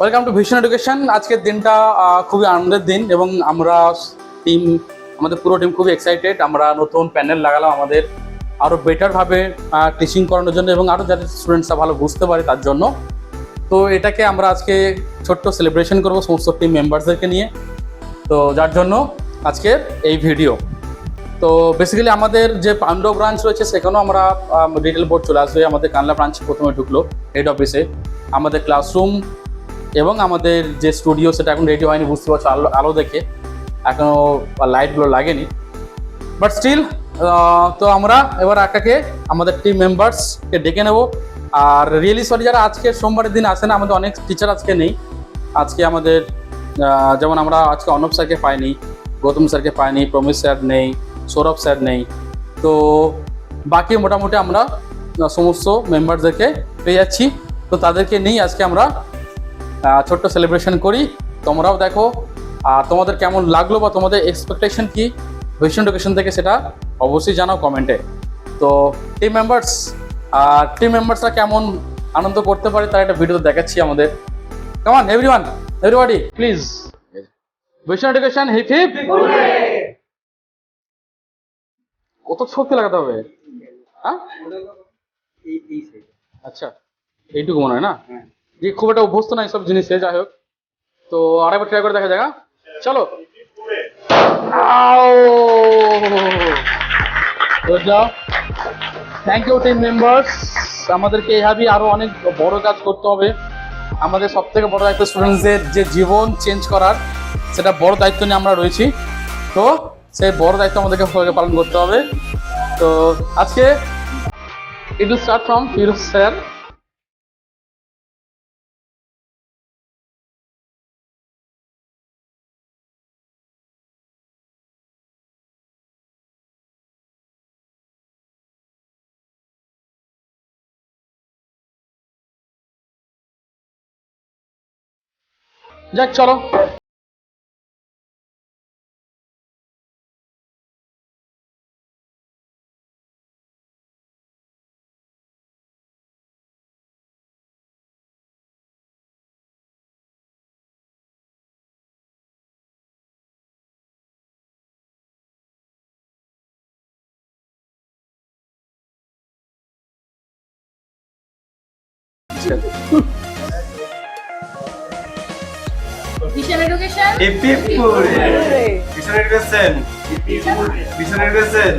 Welcome to vision education. আজকের দিনটা খুবই আনন্দের দিন এবং আমরা আমাদের পুরো টিম খুবই এক্সাইটেড। আমরা নতুন প্যানেল লাগালাম আমাদের আরও বেটারভাবে টিচিং করানোর জন্য এবং আরও যাতে স্টুডেন্টসরা ভালো বুঝতে পারে তার জন্য। তো এটাকে আমরা আজকে ছোট্ট সেলিব্রেশন করবো সমস্ত টিম মেম্বার্সদেরকে নিয়ে। তো যার জন্য আজকের এই ভিডিও। তো বেসিক্যালি আমাদের যে পান্ডব ব্রাঞ্চ রয়েছে সেখানেও আমরা ডিটেল বোর্ড চলে আসবে। আমাদের কানলা ব্রাঞ্চ প্রথমে ঢুকলো হেড অফিসে। আমাদের ক্লাসরুম এবং আমাদের যে স্টুডিও সেটা এখন রেডি হয়নি, বুঝতে পারছো আলো দেখে এখনও লাইটগুলো লাগেনি, বাট স্টিল। তো আমরা এবার একাকে আমাদের টিম মেম্বার্সকে ডেকে নেব। আর রিয়েলি সরি যারা আজকে সোমবারের দিন আসে না, আমাদের অনেক টিচার আজকে নেই। আজকে আমাদের যেমন আমরা আজকে অর্ণব স্যারকে পাইনি, গৌতম স্যারকে পাইনি, প্রমিত স্যার নেই, সৌরভ স্যার নেই। তো বাকি মোটামুটি আমরা সমস্ত মেম্বারদেরকে পেয়ে যাচ্ছি। তো তাদেরকে নিয়েই আজকে আমরা ছোট্ট সেলিব্রেশন করি। তোমরাও দেখো আর তোমাদের কেমন লাগলো বা তোমাদের এক্সপেকটেশন কি ভিশন এডুকেশন থেকে সেটা অবশ্যই জানাও কমেন্টে। তো টিম মেম্বার্সরা কেমন আনন্দ করতে পারে তার একটা ভিডিও দেখাচ্ছি আমাদের। Come on everybody please, Vision Education hip hip. কত শক্তি লাগাতে হবে? হ্যাঁ আচ্ছা, এইটুকু মনে হয় না যে খুব একটা অভ্যস্ত না এইসব জিনিসে। যাই হোক, তো আরেকবার ট্রাই করে দেখা যাক। চলো, থ্যাংক ইউ টিম মেম্বার্স। আমাদেরকে এইভাবেই আরো অনেক বড় কাজ করতে হবে। আমাদের সব থেকে বড় দায়িত্ব স্টুডেন্টসদের যে জীবন চেঞ্জ করার, সেটা বড় দায়িত্ব নিয়ে আমরা রয়েছি। তো সেই বড় দায়িত্ব আমাদেরকে পালন করতে হবে। তো আজকে it will start from Firoz sir. যাক চলো, ভিশন এডুকেশন ভিশন এডুকেশন